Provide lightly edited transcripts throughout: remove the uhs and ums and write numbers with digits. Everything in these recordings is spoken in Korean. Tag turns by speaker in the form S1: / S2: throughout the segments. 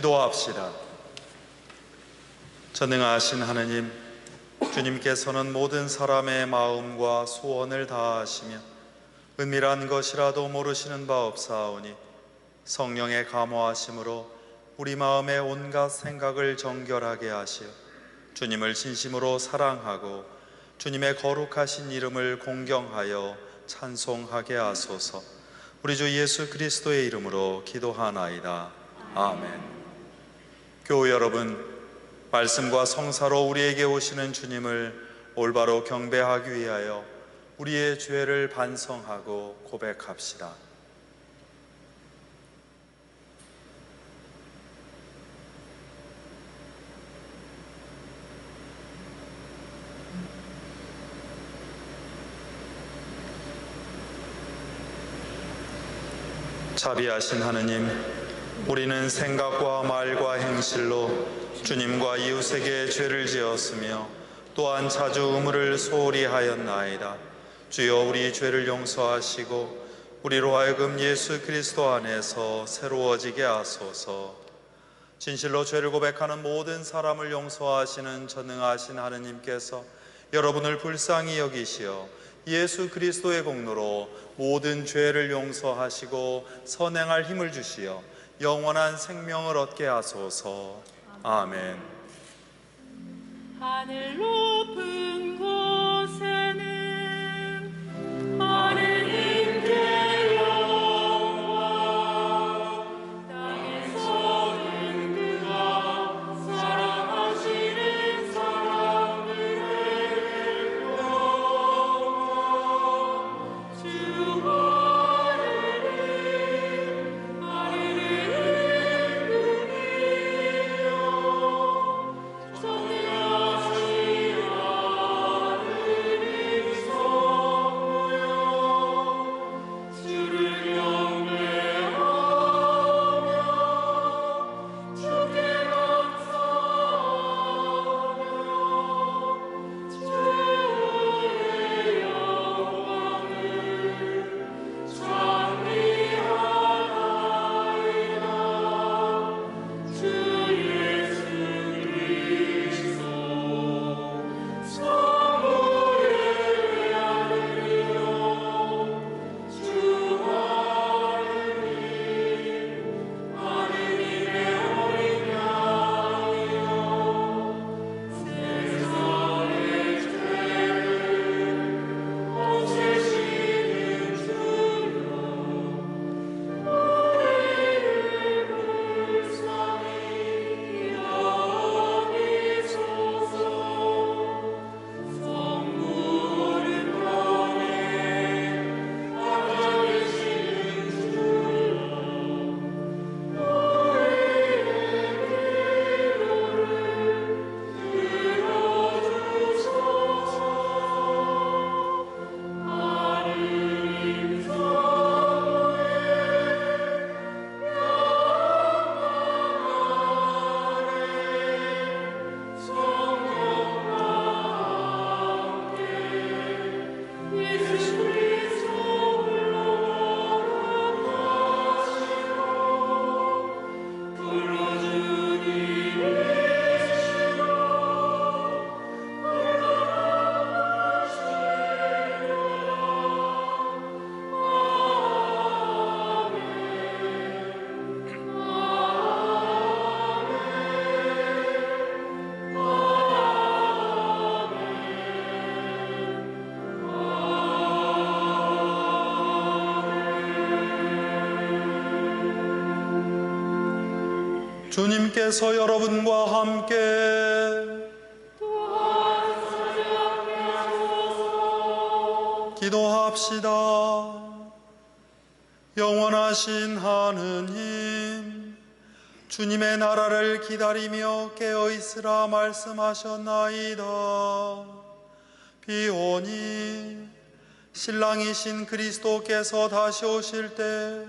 S1: 기도합시다. 전능하신 하느님, 주님께서는 모든 사람의 마음과 소원을 다하시며 은밀한 것이라도 모르시는 바 없사오니 성령의 감화하심으로 우리 마음의 온갖 생각을 정결하게 하시어 주님을 진심으로 사랑하고 주님의 거룩하신 이름을 공경하여 찬송하게 하소서. 우리 주 예수 그리스도의 이름으로 기도하나이다. 아멘. 교우 여러분, 말씀과 성사로 우리에게 오시는 주님을 올바로 경배하기 위하여 우리의 죄를 반성하고 고백합시다. 자비하신 하느님, 우리는 생각과 말과 행실로 주님과 이웃에게 죄를 지었으며 또한 자주 의무를 소홀히 하였나이다. 주여, 우리 죄를 용서하시고 우리로 하여금 예수 그리스도 안에서 새로워지게 하소서. 진실로 죄를 고백하는 모든 사람을 용서하시는 전능하신 하느님께서 여러분을 불쌍히 여기시어 예수 그리스도의 공로로 모든 죄를 용서하시고 선행할 힘을 주시어 영원한 생명을 얻게 하소서. 아멘.
S2: 하늘 높은 곳에는 하느님께 영광, 땅에서는 그가 사랑하시는 사람들에게 영광. 주 하느님, 하늘의 은혜여
S1: 주님께서 여러분과 함께 기도합시다. 영원하신 하느님, 주님의 나라를 기다리며 깨어있으라 말씀하셨나이다. 비오니 신랑이신 그리스도께서 다시 오실 때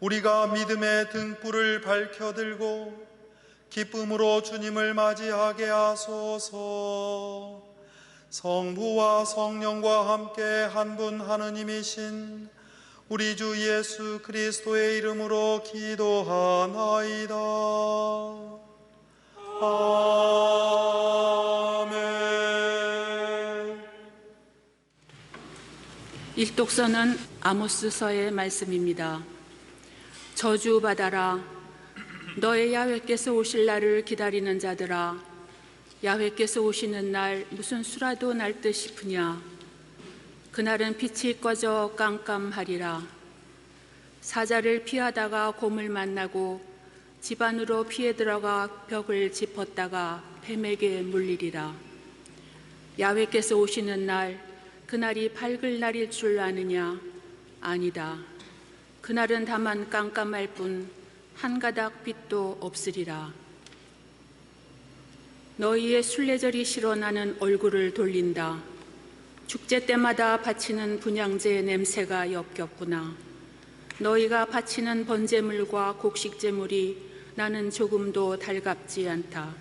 S1: 우리가 믿음의 등불을 밝혀들고 기쁨으로 주님을 맞이하게 하소서. 성부와 성령과 함께 한 분 하느님이신 우리 주 예수 그리스도의 이름으로 기도하나이다. 아멘.
S3: 일독서는 아모스서의 말씀입니다. 저주받아라. 너의 야훼께서 오실 날을 기다리는 자들아, 야훼께서 오시는 날 무슨 수라도 날 듯 싶으냐. 그날은 빛이 꺼져 깜깜하리라. 사자를 피하다가 곰을 만나고 집 안으로 피해 들어가 벽을 짚었다가 뱀에게 물리리라. 야훼께서 오시는 날, 그날이 밝을 날일 줄 아느냐? 아니다. 그날은 다만 깜깜할 뿐 한 가닥 빛도 없으리라. 너희의 순례절이 싫어 나는 얼굴을 돌린다. 축제 때마다 바치는 분향제의 냄새가 역겹구나. 너희가 바치는 번제물과 곡식제물이 나는 조금도 달갑지 않다.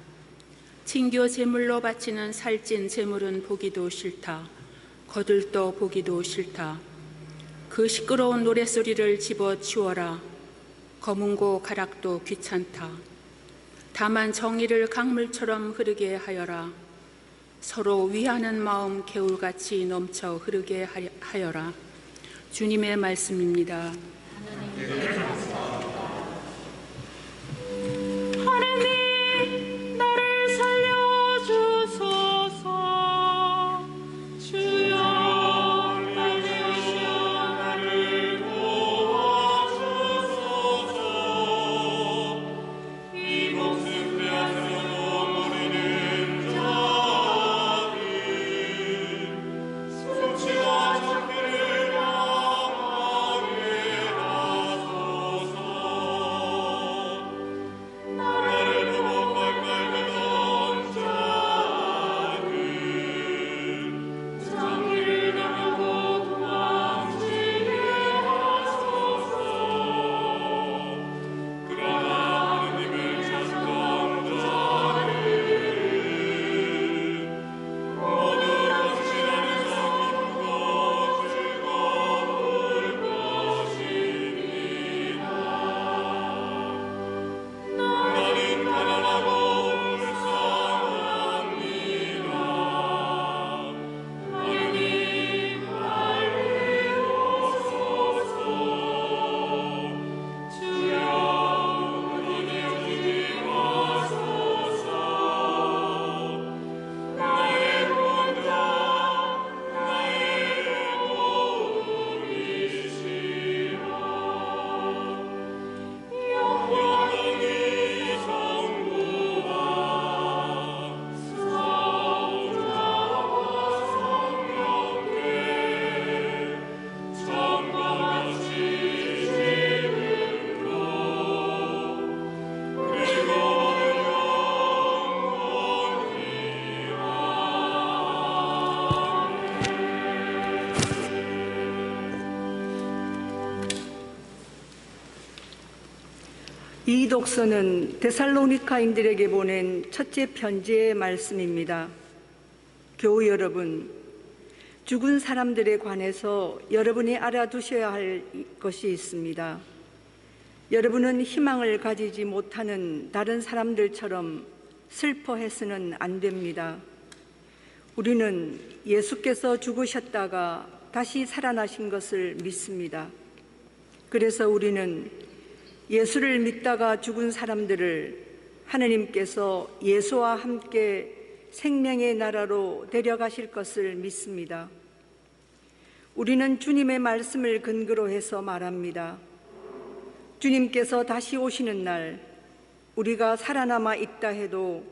S3: 친교 제물로 바치는 살찐 제물은 보기도 싫다. 거들떠 보기도 싫다. 그 시끄러운 노랫소리를 집어치워라. 검은고 가락도 귀찮다. 다만 정의를 강물처럼 흐르게 하여라. 서로 위하는 마음 개울같이 넘쳐 흐르게 하여라. 주님의 말씀입니다.
S2: 하느님, 나를 살려주소서. 주여, 빨리 오시어 나를 도와주소서. 이 목숨 빼앗겨 노리는 자들, 수치와 찾기를 망하게 하소서. 나를 보고 깔깔대던 자들, 장기를 당하고 도망치게 하소서. 그러나 하느님을 찾던 자들은 모두 당신 안에서 기쁘고 즐거울 것입니다. 나는 가난하고 불쌍합니다. 하느님, 빨리 오소서. 주여, 은혜여 주님 하소서. 나의 구원자, 나의 도움이시라. 영원히 성부와 성자와 성령께 처음과 같이 지금도 그리고 영원히
S4: 이 독서는 데살로니가인들에게 보낸 첫째 편지의 말씀입니다. 교우 여러분, 죽은 사람들에 관해서 여러분이 알아두셔야 할 것이 있습니다. 여러분은 희망을 가지지 못하는 다른 사람들처럼 슬퍼해서는 안 됩니다. 우리는 예수께서 죽으셨다가 다시 살아나신 것을 믿습니다. 그래서 우리는 예수를 믿다가 죽은 사람들을 하느님께서 예수와 함께 생명의 나라로 데려가실 것을 믿습니다. 우리는 주님의 말씀을 근거로 해서 말합니다. 주님께서 다시 오시는 날 우리가 살아남아 있다 해도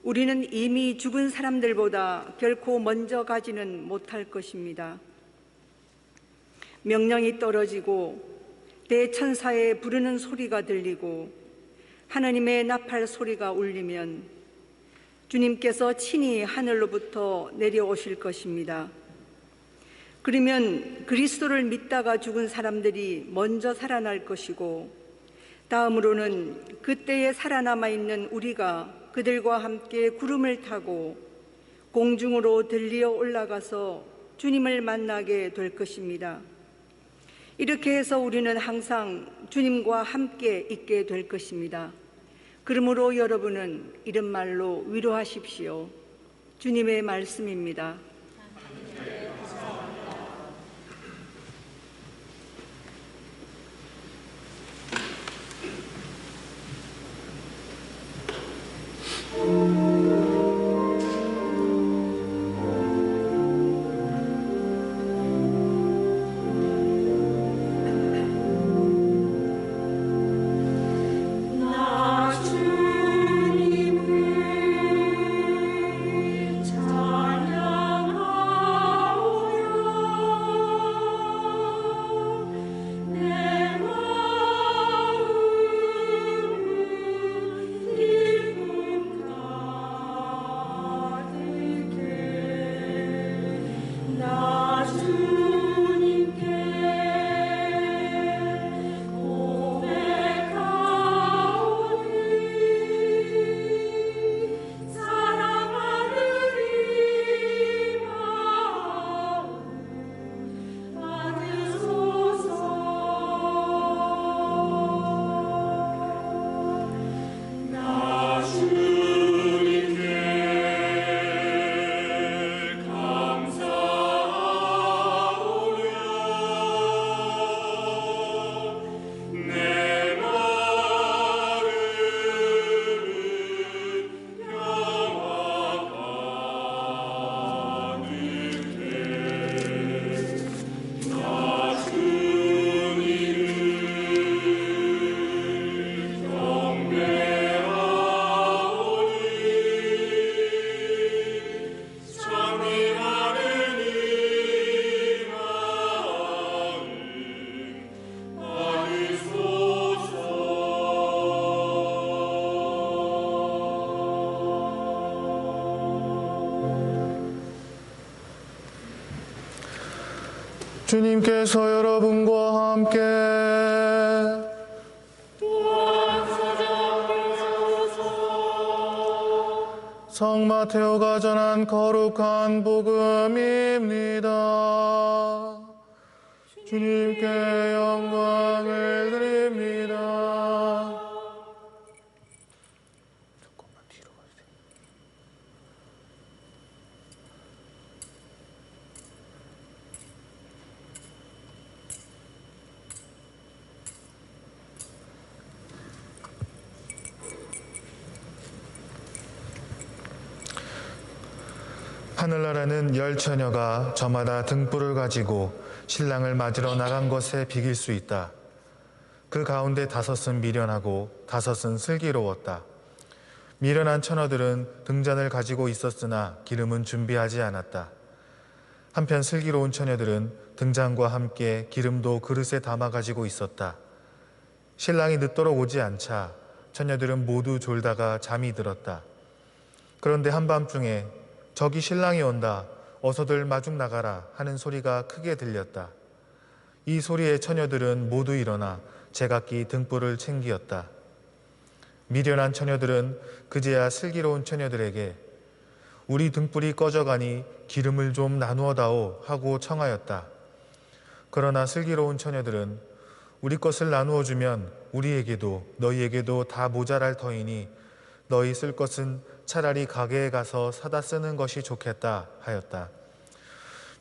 S4: 우리는 이미 죽은 사람들보다 결코 먼저 가지는 못할 것입니다. 명령이 떨어지고 대천사의 부르는 소리가 들리고 하느님의 나팔 소리가 울리면 주님께서 친히 하늘로부터 내려오실 것입니다. 그러면 그리스도를 믿다가 죽은 사람들이 먼저 살아날 것이고 다음으로는 그때에 살아남아 있는 우리가 그들과 함께 구름을 타고 공중으로 들리어 올라가서 주님을 만나게 될 것입니다. 이렇게 해서 우리는 항상 주님과 함께 있게 될 것입니다. 그러므로 여러분은 이런 말로 위로하십시오. 주님의 말씀입니다.
S5: 주님께서 여러분과 함께 성 마테오가 전한 거룩한 복음입니다. 주님께 영광을 드립니다. 조금만 뒤로 가주세요. 하늘나라는 열 처녀가 저마다 등불을 가지고 신랑을 맞으러 나간 것에 비길 수 있다. 그 가운데 5은 미련하고 5은 슬기로웠다. 미련한 처녀들은 등잔을 가지고 있었으나 기름은 준비하지 않았다. 한편 슬기로운 처녀들은 등잔과 함께 기름도 그릇에 담아 가지고 있었다. 신랑이 늦도록 오지 않자 처녀들은 모두 졸다가 잠이 들었다. 그런데 한밤중에 저기 신랑이 온다. 어서들 마중 나가라 하는 소리가 크게 들렸다. 이 소리에 처녀들은 모두 일어나 제각기 등불을 챙기었다. 미련한 처녀들은 그제야 슬기로운 처녀들에게 우리 등불이 꺼져가니 기름을 좀 나누어 다오 하고 청하였다. 그러나 슬기로운 처녀들은 우리 것을 나누어 주면 우리에게도 너희에게도 다 모자랄 터이니 너희 쓸 것은 차라리 가게에 가서 사다 쓰는 것이 좋겠다 하였다.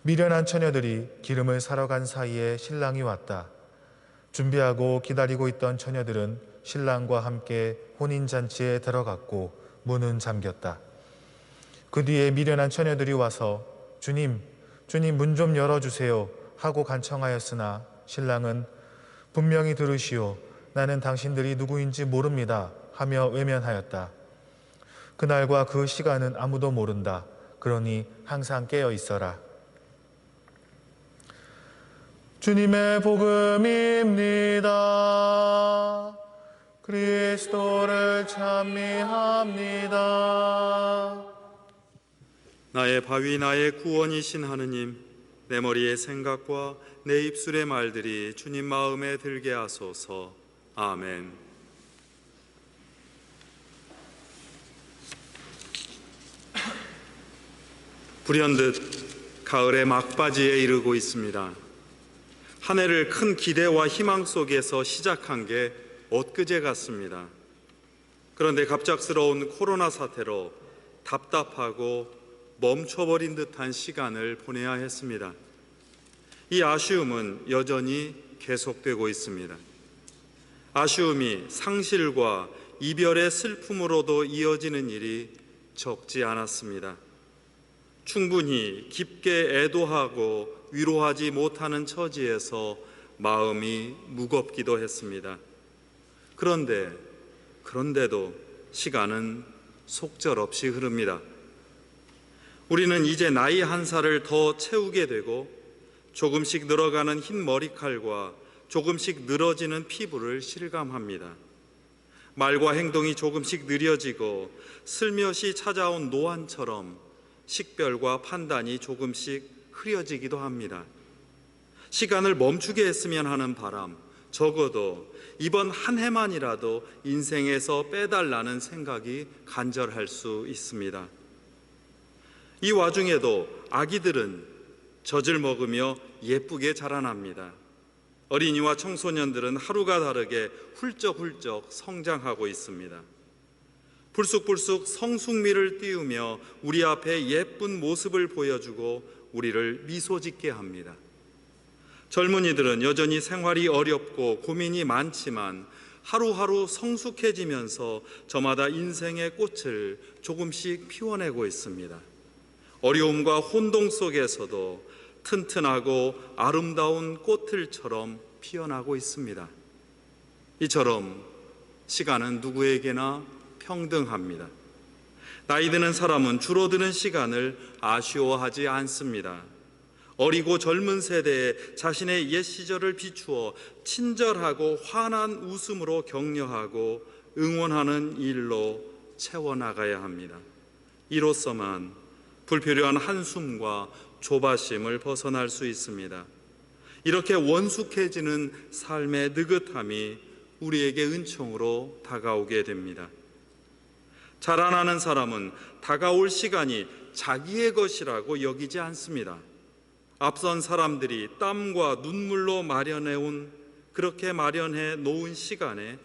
S5: 미련한 처녀들이 기름을 사러 간 사이에 신랑이 왔다. 준비하고 기다리고 있던 처녀들은 신랑과 함께 혼인잔치에 들어갔고 문은 잠겼다. 그 뒤에 미련한 처녀들이 와서 주님 문 좀 열어주세요 하고 간청하였으나 신랑은 분명히 들으시오. 나는 당신들이 누구인지 모릅니다 하며 외면하였다. 그날과 그 시간은 아무도 모른다. 그러니 항상 깨어 있어라. 주님의 복음입니다. 그리스도를 찬미합니다.
S1: 나의 바위 나의 구원이신 하느님, 내 머리의 생각과 내 입술의 말들이 주님 마음에 들게 하소서. 아멘. 불현듯 가을의 막바지에 이르고 있습니다. 한 해를 큰 기대와 희망 속에서 시작한 게 엊그제 같습니다. 그런데 갑작스러운 코로나 사태로 답답하고 멈춰버린 듯한 시간을 보내야 했습니다. 이 아쉬움은 여전히 계속되고 있습니다. 아쉬움이 상실과 이별의 슬픔으로도 이어지는 일이 적지 않았습니다. 충분히 깊게 애도하고 위로하지 못하는 처지에서 마음이 무겁기도 했습니다. 그런데도 시간은 속절없이 흐릅니다. 우리는 이제 나이 한 살을 더 채우게 되고 조금씩 늘어가는 흰 머리칼과 조금씩 늘어지는 피부를 실감합니다. 말과 행동이 조금씩 느려지고 슬며시 찾아온 노안처럼 식별과 판단이 조금씩 흐려지기도 합니다. 시간을 멈추게 했으면 하는 바람, 적어도 이번 한 해만이라도 인생에서 빼달라는 생각이 간절할 수 있습니다. 이 와중에도 아기들은 젖을 먹으며 예쁘게 자라납니다. 어린이와 청소년들은 하루가 다르게 훌쩍훌쩍 성장하고 있습니다. 불쑥불쑥 성숙미를 띄우며 우리 앞에 예쁜 모습을 보여주고 우리를 미소 짓게 합니다. 젊은이들은 여전히 생활이 어렵고 고민이 많지만 하루하루 성숙해지면서 저마다 인생의 꽃을 조금씩 피워내고 있습니다. 어려움과 혼동 속에서도 튼튼하고 아름다운 꽃들처럼 피어나고 있습니다. 이처럼 시간은 누구에게나 평등합니다. 나이 드는 사람은 줄어드는 시간을 아쉬워하지 않습니다. 어리고 젊은 세대에 자신의 옛 시절을 비추어 친절하고 환한 웃음으로 격려하고 응원하는 일로 채워나가야 합니다. 이로써만 불필요한 한숨과 조바심을 벗어날 수 있습니다. 이렇게 원숙해지는 삶의 느긋함이 우리에게 은총으로 다가오게 됩니다. 자라나는 사람은 다가올 시간이 자기의 것이라고 여기지 않습니다. 앞선 사람들이 땀과 눈물로 그렇게 마련해 놓은 시간에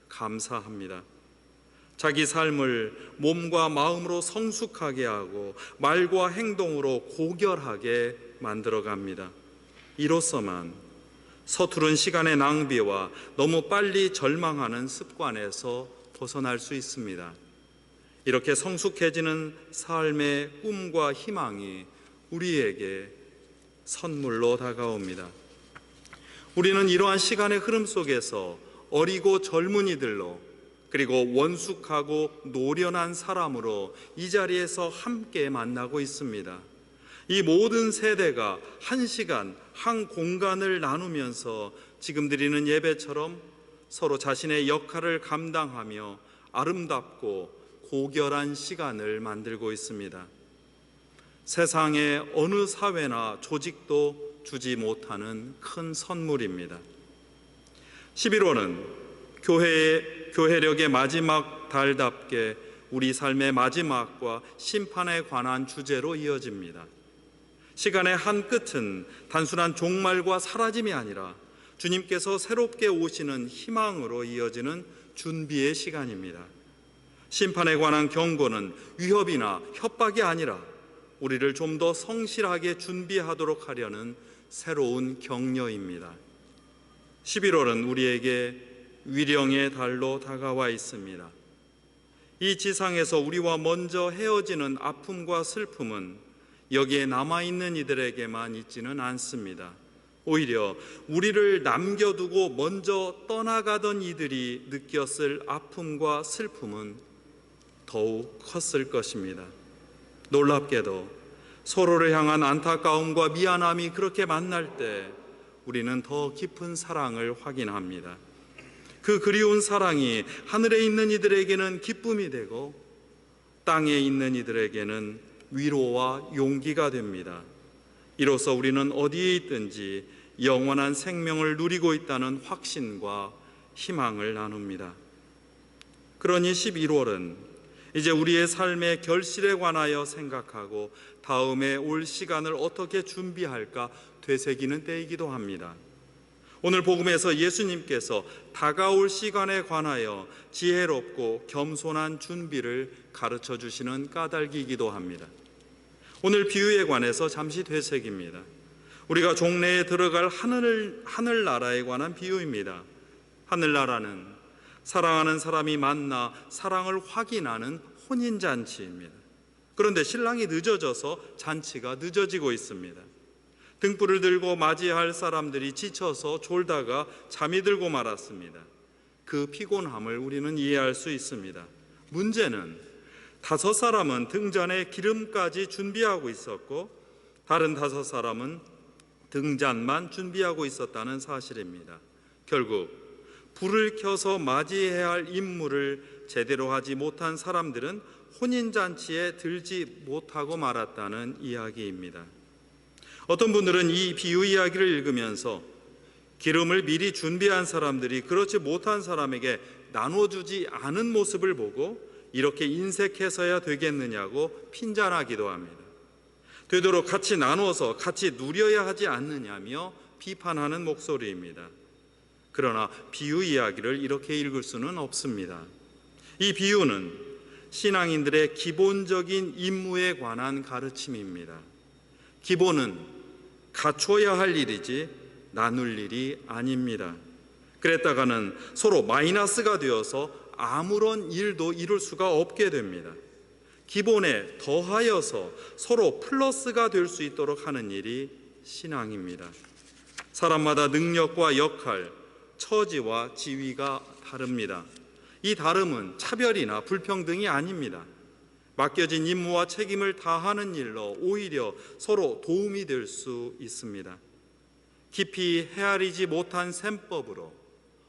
S1: 감사합니다. 자기 삶을 몸과 마음으로 성숙하게 하고 말과 행동으로 고결하게 만들어갑니다. 이로써만 서투른 시간의 낭비와 너무 빨리 절망하는 습관에서 벗어날 수 있습니다. 이렇게 성숙해지는 삶의 꿈과 희망이 우리에게 선물로 다가옵니다. 우리는 이러한 시간의 흐름 속에서 어리고 젊은이들로 그리고 원숙하고 노련한 사람으로 이 자리에서 함께 만나고 있습니다. 이 모든 세대가 한 시간, 한 공간을 나누면서 지금 드리는 예배처럼 서로 자신의 역할을 감당하며 아름답고 고결한 시간을 만들고 있습니다. 세상의 어느 사회나 조직도 주지 못하는 큰 선물입니다. 11월은 교회력의 마지막 달답게 우리 삶의 마지막과 심판에 관한 주제로 이어집니다. 시간의 한 끝은 단순한 종말과 사라짐이 아니라 주님께서 새롭게 오시는 희망으로 이어지는 준비의 시간입니다. 심판에 관한 경고는 위협이나 협박이 아니라 우리를 좀 더 성실하게 준비하도록 하려는 새로운 격려입니다. 11월은 우리에게 위령의 달로 다가와 있습니다. 이 지상에서 우리와 먼저 헤어지는 아픔과 슬픔은 여기에 남아있는 이들에게만 있지는 않습니다. 오히려 우리를 남겨두고 먼저 떠나가던 이들이 느꼈을 아픔과 슬픔은 더욱 컸을 것입니다. 놀랍게도 서로를 향한 안타까움과 미안함이 그렇게 만날 때 우리는 더 깊은 사랑을 확인합니다. 그 그리운 사랑이 하늘에 있는 이들에게는 기쁨이 되고 땅에 있는 이들에게는 위로와 용기가 됩니다. 이로써 우리는 어디에 있든지 영원한 생명을 누리고 있다는 확신과 희망을 나눕니다. 그러니 11월은 이제 우리의 삶의 결실에 관하여 생각하고 다음에 올 시간을 어떻게 준비할까 되새기는 때이기도 합니다. 오늘 복음에서 예수님께서 다가올 시간에 관하여 지혜롭고 겸손한 준비를 가르쳐 주시는 까닭이기도 합니다. 오늘 비유에 관해서 잠시 되새깁니다. 우리가 종래에 들어갈 하늘나라에 관한 비유입니다. 하늘나라는 사랑하는 사람이 만나 사랑을 확인하는 혼인잔치입니다. 그런데 신랑이 늦어져서 잔치가 늦어지고 있습니다. 등불을 들고 맞이할 사람들이 지쳐서 졸다가 잠이 들고 말았습니다. 그 피곤함을 우리는 이해할 수 있습니다. 문제는 5사람은 등잔에 기름까지 준비하고 있었고 다른 5사람은 등잔만 준비하고 있었다는 사실입니다. 결국 불을 켜서 맞이해야 할 임무를 제대로 하지 못한 사람들은 혼인잔치에 들지 못하고 말았다는 이야기입니다. 어떤 분들은 이 비유 이야기를 읽으면서 기름을 미리 준비한 사람들이 그렇지 못한 사람에게 나눠주지 않은 모습을 보고 이렇게 인색해서야 되겠느냐고 핀잔하기도 합니다. 되도록 같이 나눠서 같이 누려야 하지 않느냐며 비판하는 목소리입니다. 그러나 비유 이야기를 이렇게 읽을 수는 없습니다. 이 비유는 신앙인들의 기본적인 임무에 관한 가르침입니다. 기본은 갖춰야 할 일이지 나눌 일이 아닙니다. 그랬다가는 서로 마이너스가 되어서 아무런 일도 이룰 수가 없게 됩니다. 기본에 더하여서 서로 플러스가 될 수 있도록 하는 일이 신앙입니다. 사람마다 능력과 역할, 처지와 지위가 다릅니다. 이 다름은 차별이나 불평등이 아닙니다. 맡겨진 임무와 책임을 다하는 일로 오히려 서로 도움이 될 수 있습니다. 깊이 헤아리지 못한 셈법으로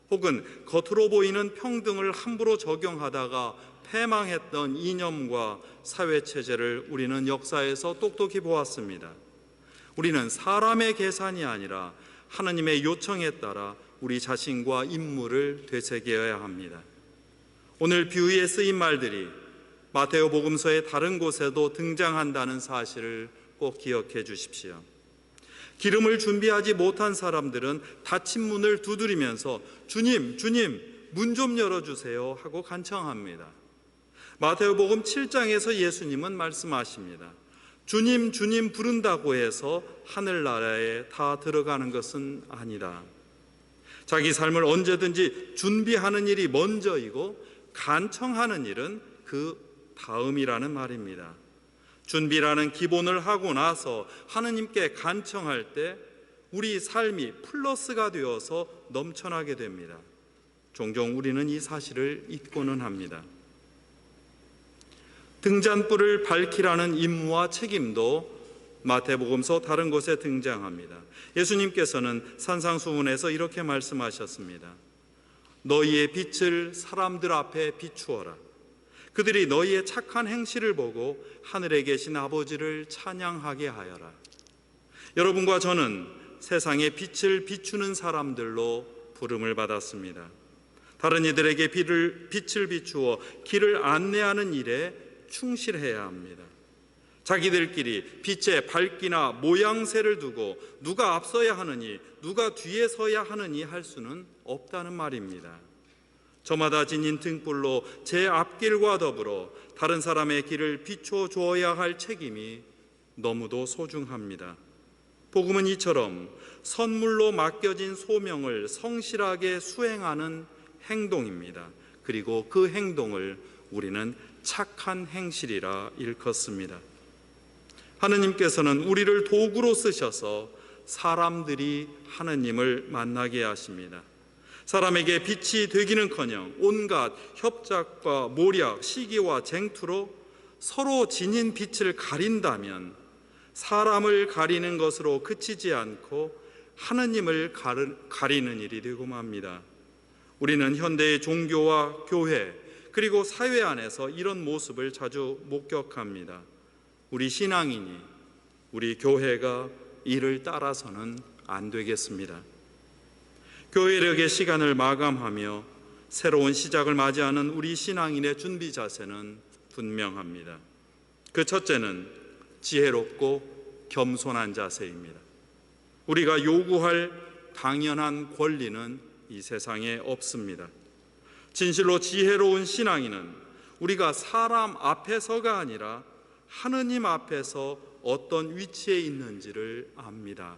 S1: 혹은 겉으로 보이는 평등을 함부로 적용하다가 패망했던 이념과 사회체제를 우리는 역사에서 똑똑히 보았습니다. 우리는 사람의 계산이 아니라 하나님의 요청에 따라 우리 자신과 임무를 되새겨야 합니다. 오늘 비유에 쓰인 말들이 마테오 복음서의 다른 곳에도 등장한다는 사실을 꼭 기억해 주십시오. 기름을 준비하지 못한 사람들은 닫힌 문을 두드리면서 주님, 주님, 문 좀 열어주세요 하고 간청합니다. 마테오복음 7장에서 예수님은 말씀하십니다. 주님, 주님 부른다고 해서 하늘나라에 다 들어가는 것은 아니다. 자기 삶을 언제든지 준비하는 일이 먼저이고 간청하는 일은 그 다음이라는 말입니다. 준비라는 기본을 하고 나서 하느님께 간청할 때 우리 삶이 플러스가 되어서 넘쳐나게 됩니다. 종종 우리는 이 사실을 잊고는 합니다. 등잔불을 밝히라는 임무와 책임도 마태복음서 다른 곳에 등장합니다. 예수님께서는 산상수훈에서 이렇게 말씀하셨습니다. 너희의 빛을 사람들 앞에 비추어라. 그들이 너희의 착한 행실을 보고 하늘에 계신 아버지를 찬양하게 하여라. 여러분과 저는 세상에 빛을 비추는 사람들로 부름을 받았습니다. 다른 이들에게 빛을 비추어 길을 안내하는 일에 충실해야 합니다. 자기들끼리 빛의 밝기나 모양새를 두고 누가 앞서야 하느니 누가 뒤에 서야 하느니 할 수는 없다는 말입니다. 저마다 지닌 등불로 제 앞길과 더불어 다른 사람의 길을 비춰 주어야 할 책임이 너무도 소중합니다. 복음은 이처럼 선물로 맡겨진 소명을 성실하게 수행하는 행동입니다. 그리고 그 행동을 우리는 착한 행실이라 일컫습니다. 하느님께서는 우리를 도구로 쓰셔서 사람들이 하느님을 만나게 하십니다. 사람에게 빛이 되기는커녕 온갖 협작과 모략, 시기와 쟁투로 서로 지닌 빛을 가린다면 사람을 가리는 것으로 그치지 않고 하느님을 가리는 일이 되고 맙니다. 우리는 현대의 종교와 교회 그리고 사회 안에서 이런 모습을 자주 목격합니다. 우리 신앙인이, 우리 교회가 이를 따라서는 안 되겠습니다. 교회력의 시간을 마감하며 새로운 시작을 맞이하는 우리 신앙인의 준비 자세는 분명합니다. 그 첫째는 지혜롭고 겸손한 자세입니다. 우리가 요구할 당연한 권리는 이 세상에 없습니다. 진실로 지혜로운 신앙인은 우리가 사람 앞에서가 아니라 하느님 앞에서 어떤 위치에 있는지를 압니다.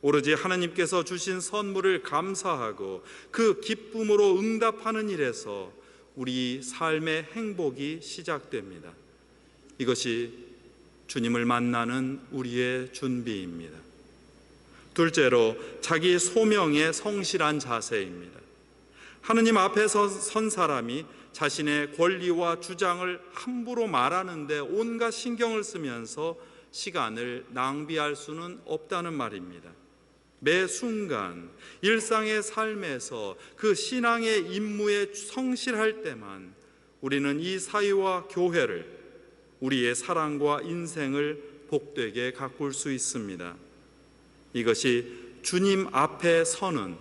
S1: 오로지 하느님께서 주신 선물을 감사하고 그 기쁨으로 응답하는 일에서 우리 삶의 행복이 시작됩니다. 이것이 주님을 만나는 우리의 준비입니다. 둘째로 자기 소명에 성실한 자세입니다. 하느님 앞에서 선 사람이 자신의 권리와 주장을 함부로 말하는데 온갖 신경을 쓰면서 시간을 낭비할 수는 없다는 말입니다. 매 순간 일상의 삶에서 그 신앙의 임무에 성실할 때만 우리는 이 사회와 교회를, 우리의 사랑과 인생을 복되게 가꿀 수 있습니다. 이것이 주님 앞에 서는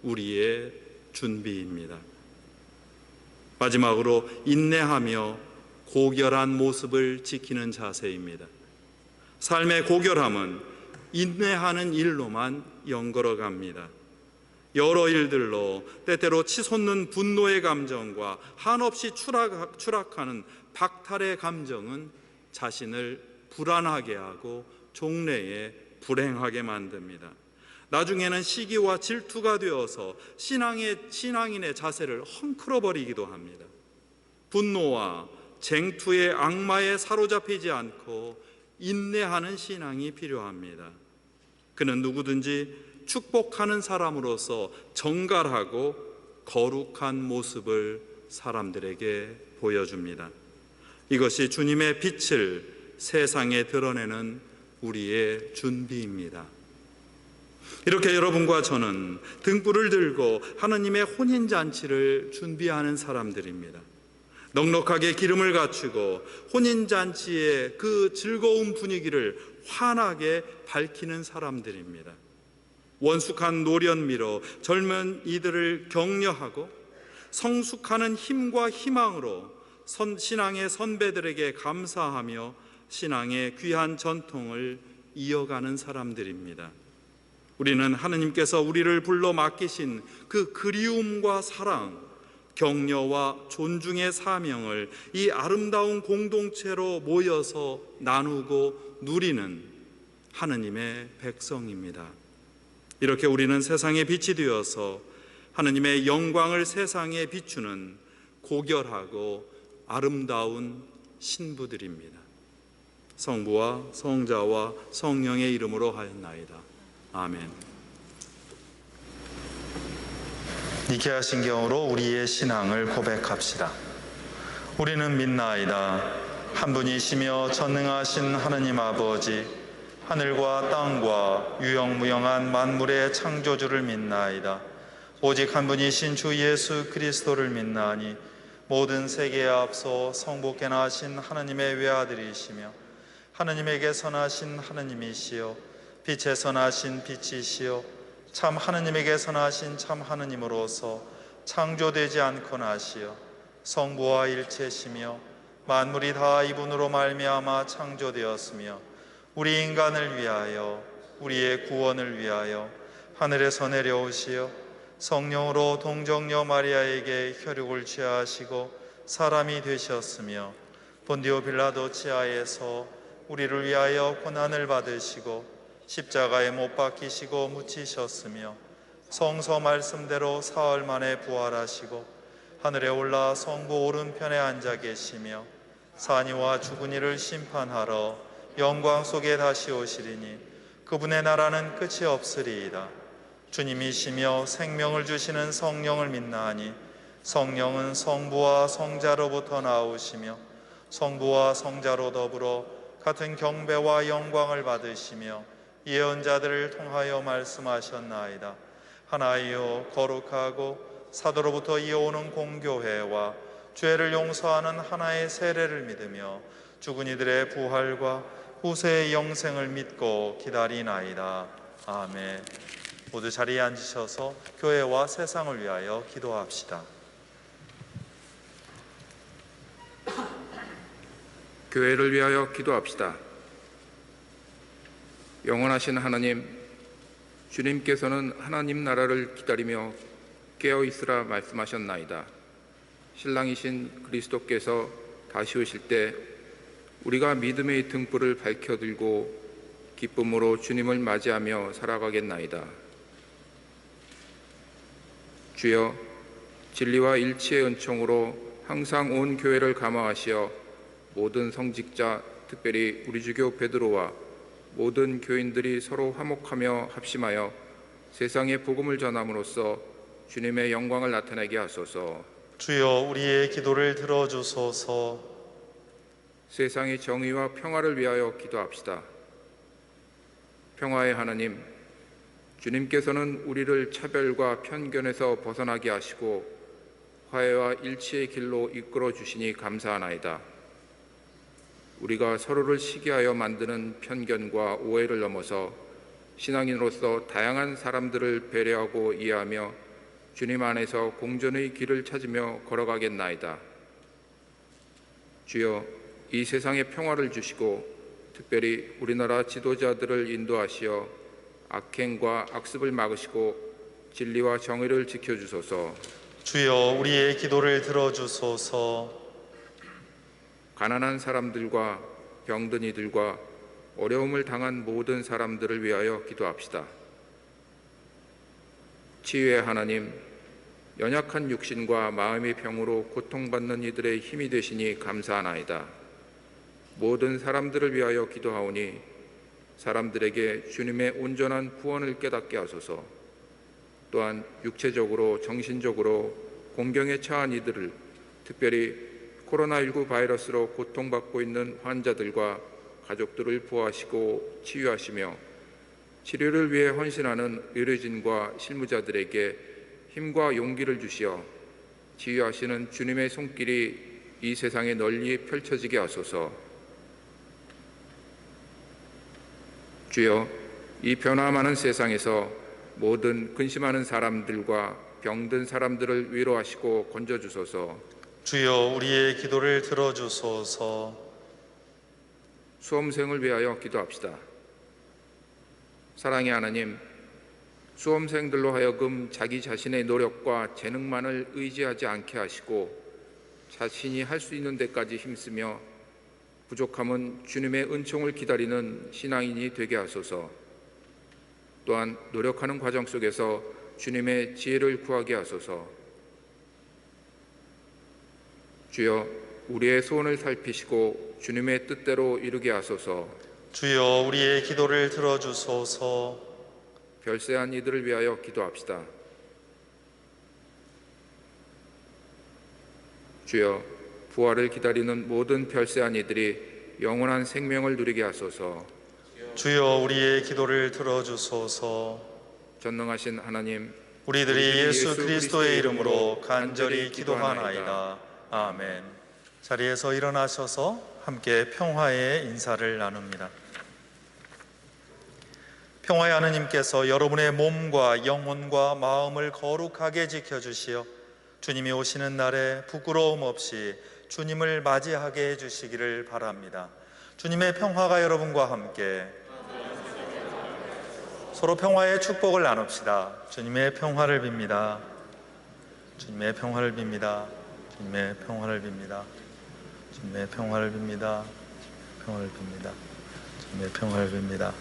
S1: 우리의 준비입니다. 마지막으로 인내하며 고결한 모습을 지키는 자세입니다. 삶의 고결함은 인내하는 일로만 연걸어 갑니다. 여러 일들로 때때로 치솟는 분노의 감정과 한없이 추락하는 박탈의 감정은 자신을 불안하게 하고 종래에 불행하게 만듭니다. 나중에는 시기와 질투가 되어서 신앙인의 자세를 헝클어버리기도 합니다. 분노와 쟁투의 악마에 사로잡히지 않고 인내하는 신앙이 필요합니다. 그는 누구든지 축복하는 사람으로서 정갈하고 거룩한 모습을 사람들에게 보여줍니다. 이것이 주님의 빛을 세상에 드러내는 우리의 준비입니다. 이렇게 여러분과 저는 등불을 들고 하느님의 혼인잔치를 준비하는 사람들입니다. 넉넉하게 기름을 갖추고 혼인잔치의 그 즐거운 분위기를 환하게 밝히는 사람들입니다. 원숙한 노련미로 젊은 이들을 격려하고 성숙하는 힘과 희망으로 신앙의 선배들에게 감사하며 신앙의 귀한 전통을 이어가는 사람들입니다. 우리는 하느님께서 우리를 불러 맡기신 그 그리움과 사랑, 격려와 존중의 사명을 이 아름다운 공동체로 모여서 나누고 누리는 하느님의 백성입니다. 이렇게 우리는 세상의 빛이 되어서 하느님의 영광을 세상에 비추는 고결하고 아름다운 신부들입니다. 성부와 성자와 성령의 이름으로 하였나이다. 아멘.
S5: 니케아 신경으로 우리의 신앙을 고백합시다. 우리는 믿나이다. 한 분이시며 전능하신 하느님 아버지, 하늘과 땅과 유영무영한 만물의 창조주를 믿나이다. 오직 한 분이신 주 예수 그리스도를 믿나니 모든 세계에 앞서 성부께나 하신 하느님의 외아들이시며 하느님에게 선하신 하느님이시여 빛에 선하신 빛이시여 참 하느님에게 선하신 참 하느님으로서 창조되지 않거나 하시어 성부와 일체시며 만물이 다 이분으로 말미암아 창조되었으며 우리 인간을 위하여 우리의 구원을 위하여 하늘에서 내려오시어 성령으로 동정녀 마리아에게 혈육을 취하시고 사람이 되셨으며 본디오 빌라도 치하에서 우리를 위하여 고난을 받으시고 십자가에 못 박히시고 묻히셨으며 성서 말씀대로 사흘 만에 부활하시고 하늘에 올라 성부 오른편에 앉아 계시며 산이와 죽은 이를 심판하러 영광 속에 다시 오시리니 그분의 나라는 끝이 없으리이다. 주님이시며 생명을 주시는 성령을 믿나니 성령은 성부와 성자로부터 나오시며 성부와 성자로 더불어 같은 경배와 영광을 받으시며 예언자들을 통하여 말씀하셨나이다. 하나이요 거룩하고 사도로부터 이어오는 공교회와 죄를 용서하는 하나의 세례를 믿으며 죽은 이들의 부활과 후세의 영생을 믿고 기다리나이다. 아멘. 모두 자리에 앉으셔서 교회와 세상을 위하여 기도합시다.
S6: 교회를 위하여 기도합시다. 영원하신 하나님, 주님께서는 하나님 나라를 기다리며 깨어 있으라 말씀하셨나이다. 신랑이신 그리스도께서 다시 오실 때 우리가 믿음의 등불을 밝혀들고 기쁨으로 주님을 맞이하며 살아가겠나이다. 주여, 진리와 일치의 은총으로 항상 온 교회를 감화하시어 모든 성직자, 특별히 우리 주교 베드로와 모든 교인들이 서로 화목하며 합심하여 세상에 복음을 전함으로써 주님의 영광을 나타내게 하소서.
S5: 주여, 우리의 기도를 들어주소서.
S6: 세상의 정의와 평화를 위하여 기도합시다. 평화의 하나님, 주님께서는 우리를 차별과 편견에서 벗어나게 하시고 화해와 일치의 길로 이끌어 주시니 감사하나이다. 우리가 서로를 시기하여 만드는 편견과 오해를 넘어서 신앙인으로서 다양한 사람들을 배려하고 이해하며 주님 안에서 공존의 길을 찾으며 걸어가겠나이다. 주여, 이 세상에 평화를 주시고 특별히 우리나라 지도자들을 인도하시어 악행과 악습을 막으시고 진리와 정의를 지켜주소서.
S5: 주여, 우리의 기도를 들어주소서.
S6: 가난한 사람들과 병든 이들과 어려움을 당한 모든 사람들을 위하여 기도합시다. 치유의 하나님, 연약한 육신과 마음의 병으로 고통받는 이들의 힘이 되시니 감사하나이다. 모든 사람들을 위하여 기도하오니 사람들에게 주님의 온전한 구원을 깨닫게 하소서. 또한 육체적으로 정신적으로 공경에 처한 이들을, 특별히 코로나19 바이러스로 고통받고 있는 환자들과 가족들을 보호하시고 치유하시며 치료를 위해 헌신하는 의료진과 실무자들에게 힘과 용기를 주시어 치유하시는 주님의 손길이 이 세상에 널리 펼쳐지게 하소서. 주여, 이 변화 많은 세상에서 모든 근심하는 사람들과 병든 사람들을 위로하시고 건져주소서.
S5: 주여, 우리의 기도를 들어주소서.
S6: 수험생을 위하여 기도합시다. 사랑의 하나님, 수험생들로 하여금 자기 자신의 노력과 재능만을 의지하지 않게 하시고 자신이 할 수 있는 데까지 힘쓰며 부족함은 주님의 은총을 기다리는 신앙인이 되게 하소서. 또한 노력하는 과정 속에서 주님의 지혜를 구하게 하소서. 주여, 우리의 소원을 살피시고 주님의 뜻대로 이루게 하소서.
S5: 주여, 우리의 기도를 들어주소서.
S6: 별세한 이들을 위하여 기도합시다. 주여, 부활을 기다리는 모든 별세한 이들이 영원한 생명을 누리게 하소서.
S5: 주여, 우리의 기도를 들어주소서.
S6: 전능하신 하나님,
S5: 우리들이 예수 그리스도의 이름으로 간절히 기도하나이다. 아멘. 자리에서 일어나셔서 함께 평화의 인사를 나눕니다. 평화의 하느님께서 여러분의 몸과 영혼과 마음을 거룩하게 지켜주시어 주님이 오시는 날에 부끄러움 없이 주님을 맞이하게 해주시기를 바랍니다. 주님의 평화가 여러분과 함께. 서로 평화의 축복을 나눕시다. 주님의 평화를 빕니다. 주님의 평화를 빕니다. 주님의 평화를 빕니다. 주님의 평화를 빕니다. 평화를 빕니다. 주님의 평화를 빕니다.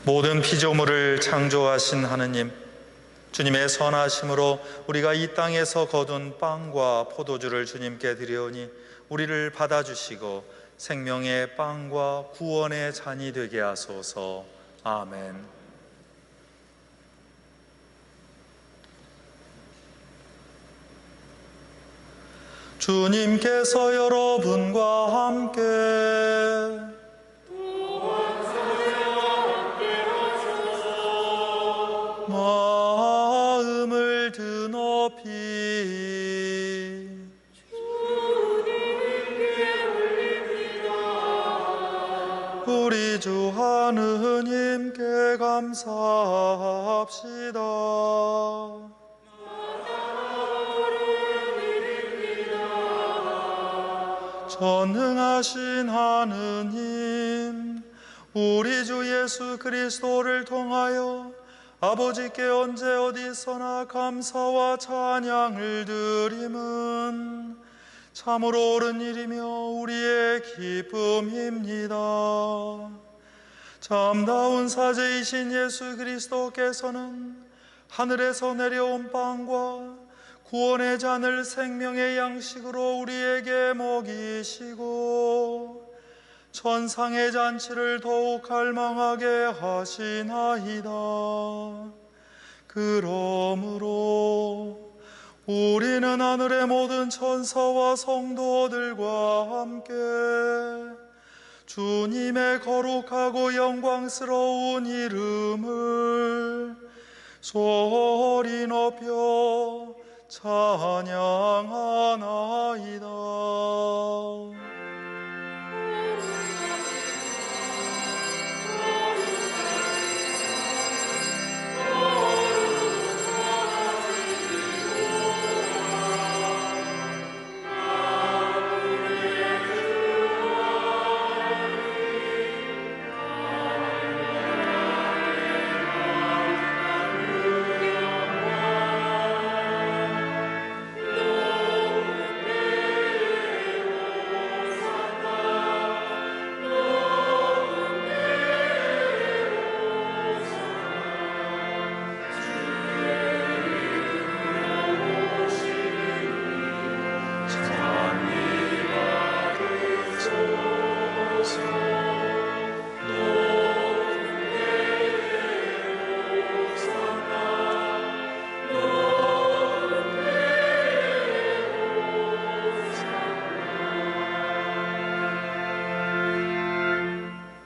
S1: 모든 피조물을 창조하신 하느님, 주님의 선하심으로 우리가 이 땅에서 거둔 빵과 포도주를 주님께 드려오니 우리를 받아주시고 생명의 빵과 구원의 잔이 되게 하소서. 아멘. 주님께서 여러분과 함께 마음을 드높이 우리 주 하느님께 감사합시다. 전능하신 하느님, 우리 주 예수 그리스도를 통하여 아버지께 언제 어디서나 감사와 찬양을 드림은 참으로 옳은 일이며 우리의 기쁨입니다. 참다운 사제이신 예수 그리스도께서는 하늘에서 내려온 빵과 구원의 잔을 생명의 양식으로 우리에게 먹이시고 천상의 잔치를 더욱 갈망하게 하시나이다. 그러므로 우리는 하늘의 모든 천사와 성도들과 함께 주님의 거룩하고 영광스러운 이름을 소리 높여 찬양하나이다.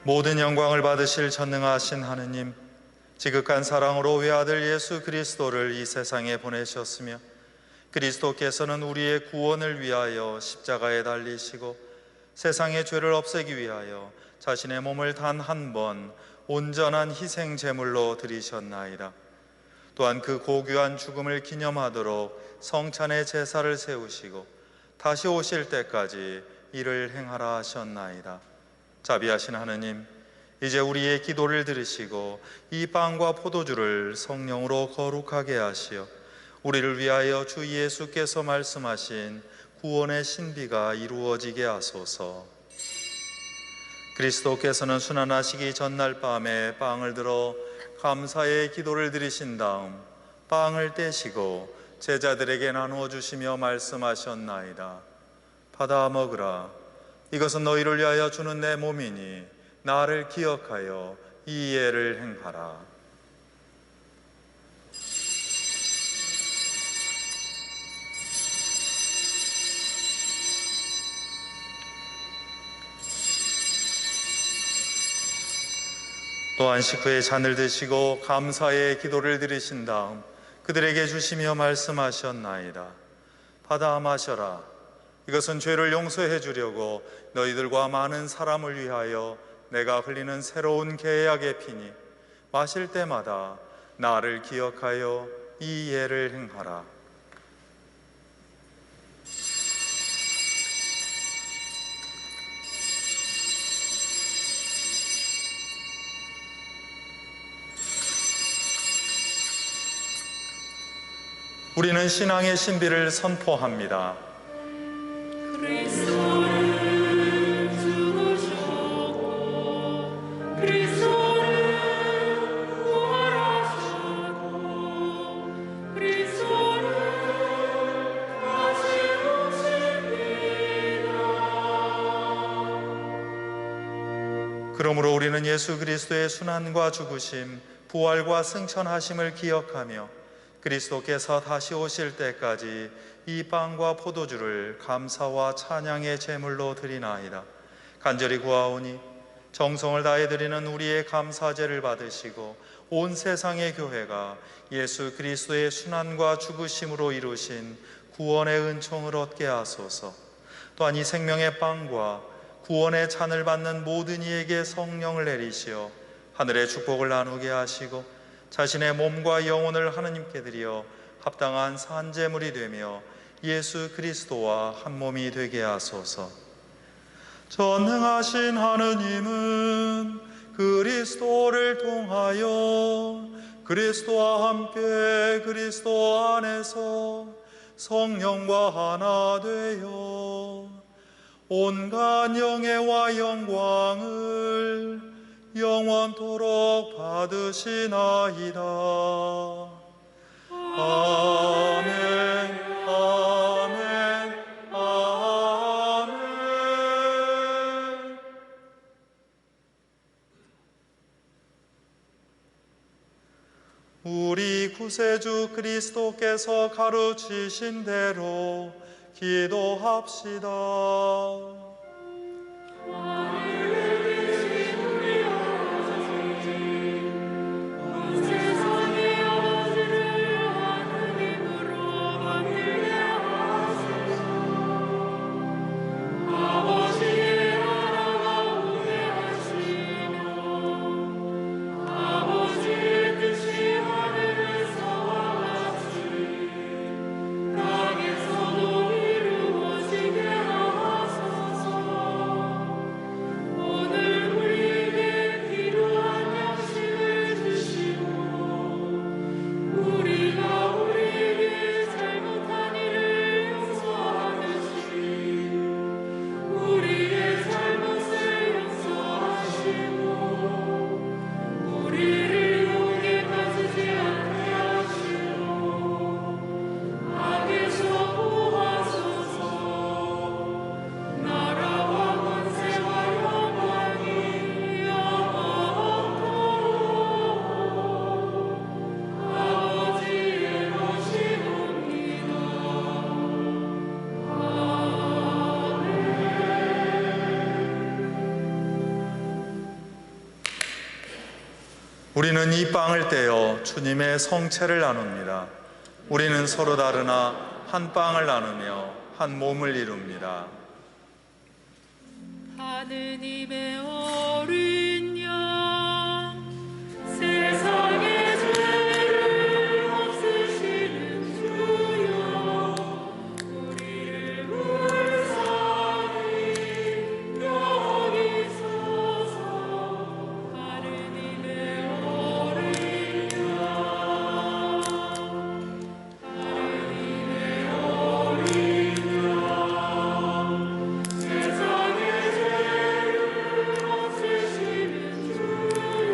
S1: 모든 영광을 받으실 전능하신 하느님, 지극한 사랑으로 외아들 예수 그리스도를 이 세상에 보내셨으며 그리스도께서는 우리의 구원을 위하여 십자가에 달리시고 세상의 죄를 없애기 위하여 자신의 몸을 단 한 번 온전한 희생 제물로 드리셨나이다. 또한 그 고귀한 죽음을 기념하도록 성찬의 제사를 세우시고 다시 오실 때까지 이를 행하라 하셨나이다. 자비하신 하느님, 이제 우리의 기도를 들으시고 이 빵과 포도주를 성령으로 거룩하게 하시어 우리를 위하여 주 예수께서 말씀하신 구원의 신비가 이루어지게 하소서. 그리스도께서는 순환하시기 전날 밤에 빵을 들어 감사의 기도를 드리신 다음 빵을 떼시고 제자들에게 나누어 주시며 말씀하셨나이다. 받아 먹으라. 이것은 너희를 위하여 주는 내 몸이니 나를 기억하여 이 예를 행하라. 또한 식후에 잔을 드시고 감사의 기도를 드리신 다음 그들에게 주시며 말씀하셨나이다. 받아 마셔라. 이것은 죄를 용서해 주려고 너희들과 많은 사람을 위하여 내가 흘리는 새로운 계약의 피니 마실 때마다 나를 기억하여 이 예를 행하라. 우리는 신앙의 신비를 선포합니다.
S2: 그리스도를 죽으셨고 그리스도를
S1: 그러므로 우리는 예수 그리스도의 순환과 죽으심, 부활과 승천하심을 기억하며 그리스도께서 다시 오실 때까지 이 빵과 포도주를 감사와 찬양의 제물로 드리나이다. 간절히 구하오니 정성을 다해 드리는 우리의 감사제를 받으시고 온 세상의 교회가 예수 그리스도의 순환과 죽으심으로 이루신 구원의 은총을 얻게 하소서. 또한 이 생명의 빵과 구원의 잔을 받는 모든 이에게 성령을 내리시어 하늘의 축복을 나누게 하시고 자신의 몸과 영혼을 하느님께 드려 합당한 산제물이 되며 예수 그리스도와 한 몸이 되게 하소서. 전능하신 하느님은 그리스도를 통하여 그리스도와 함께 그리스도 안에서 성령과 하나 되어 온갖 영예와 영광을 영원토록 받으시나이다. 아멘, 아멘, 아멘. 우리 구세주 그리스도께서 가르치신 대로 기도합시다. 우리는 이 빵을 떼어 주님의 성체를 나눕니다. 우리는 서로 다르나 한 빵을 나누며 한 몸을 이룹니다.
S2: 하느님의 어린 양, 세상의 죄를 없으시는 주여, 우리를 불쌍히 여기소서. 하느님의 어린 양, 하느님의 어린 양, 세상의 죄를 없으시는 주여,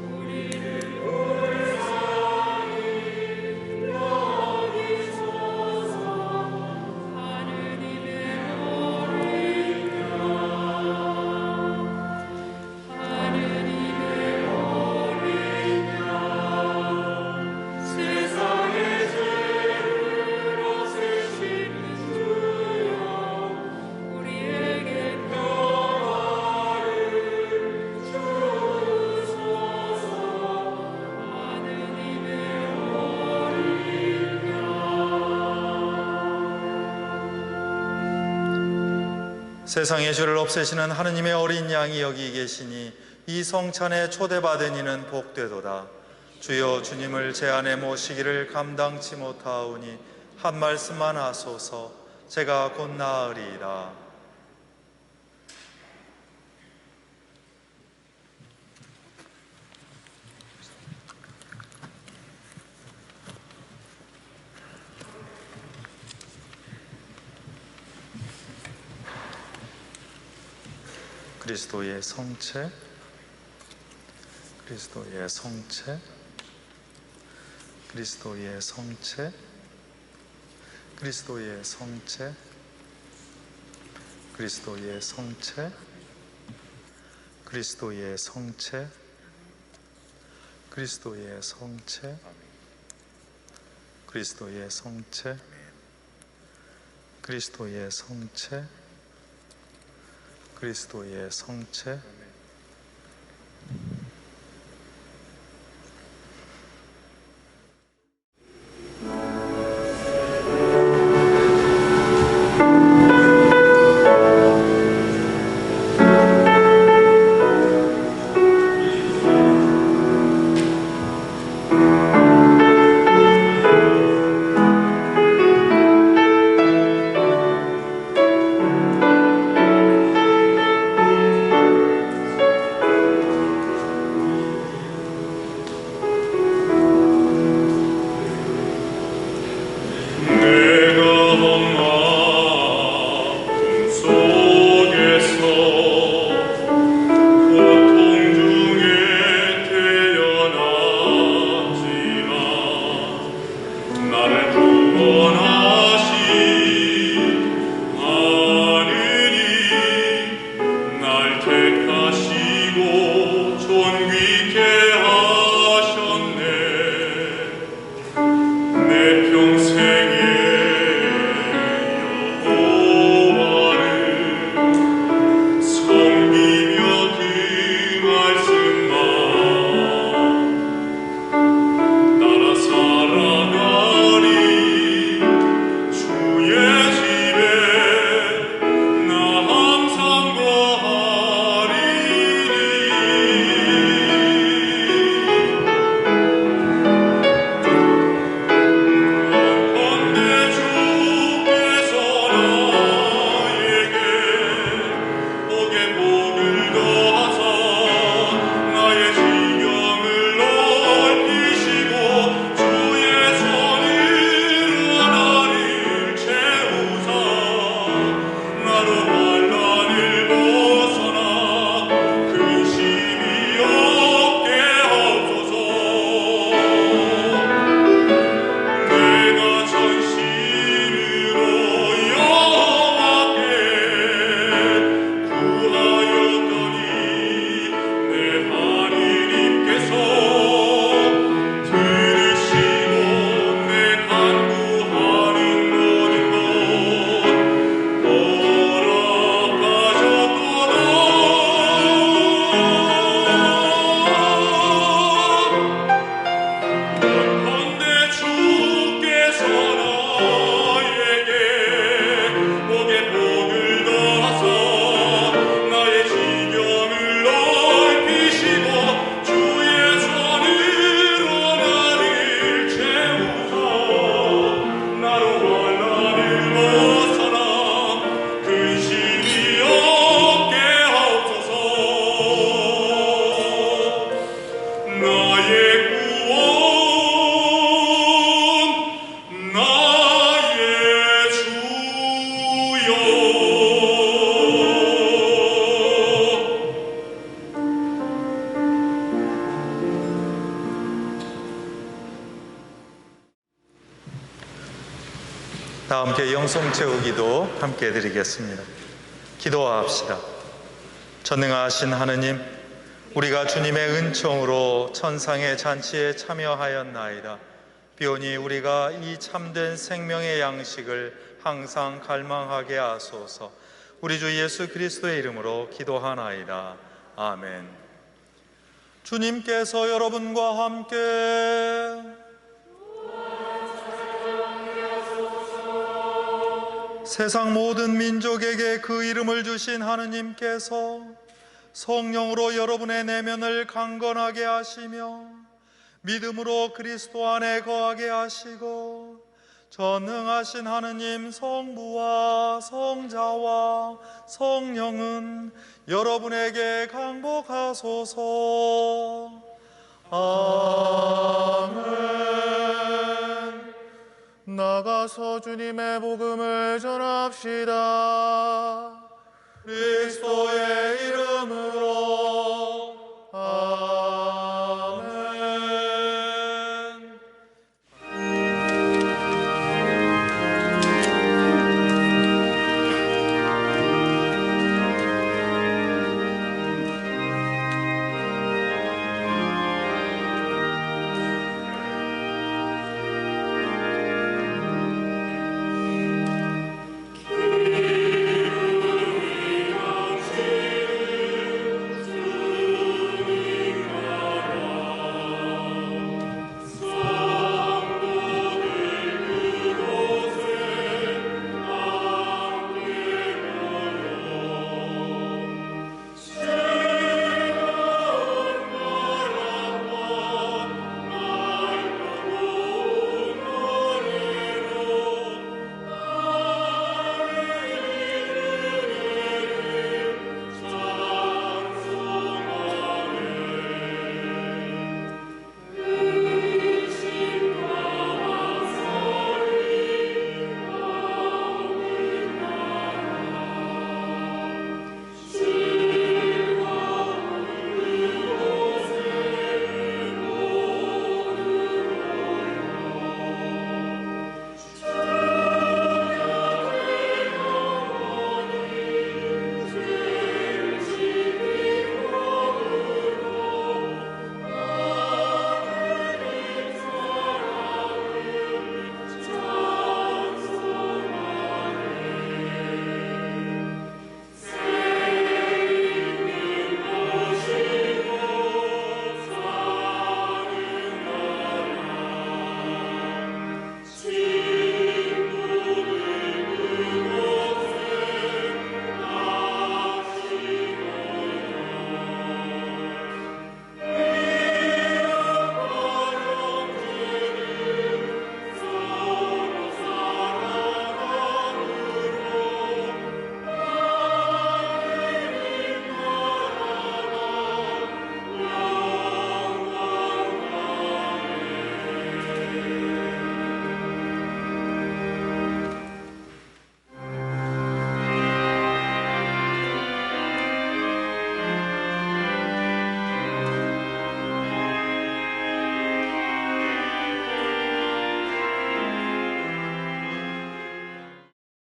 S2: 우리를 불쌍히 여기소서. 하느님의 어린 양, 하느님의 어린 양, 세상의 죄를 없으시는 주여, 우리에게 평화를 주소서. 하느님의 어린 양.
S1: 세상의 죄를 없애시는 하느님의 어린 양이 여기 계시니 이 성찬에 초대받은 이는 복되도다. 주여, 주님을 제 안에 모시기를 감당치 못하오니 한 말씀만 하소서. 제가 곧 나으리이다. 그리스도의 성체, 그리스도의 성체, 그리스도의 성체, 그리스도의 성체, 그리스도의 성체, 그리스도의 성체, 그리스도의 성체, 그리스도의 성체, 그리스도의 성체, 그리스도의 성체. 다 함께 영성 채우기도 함께 드리겠습니다. 기도합시다. 전능하신 하느님, 우리가 주님의 은총으로 천상의 잔치에 참여하였나이다. 비오니 우리가 이 참된 생명의 양식을 항상 갈망하게 하소서. 우리 주 예수 그리스도의 이름으로 기도하나이다. 아멘. 주님께서 여러분과 함께 세상 모든 민족에게 그 이름을 주신 하느님께서 성령으로 여러분의 내면을 강건하게 하시며 믿음으로 그리스도 안에 거하게 하시고 전능하신 하느님 성부와 성자와 성령은 여러분에게 강복하소서. 아멘.
S5: 나가서 주님의 복음을 전합시다.
S1: 그리스도의 이름으로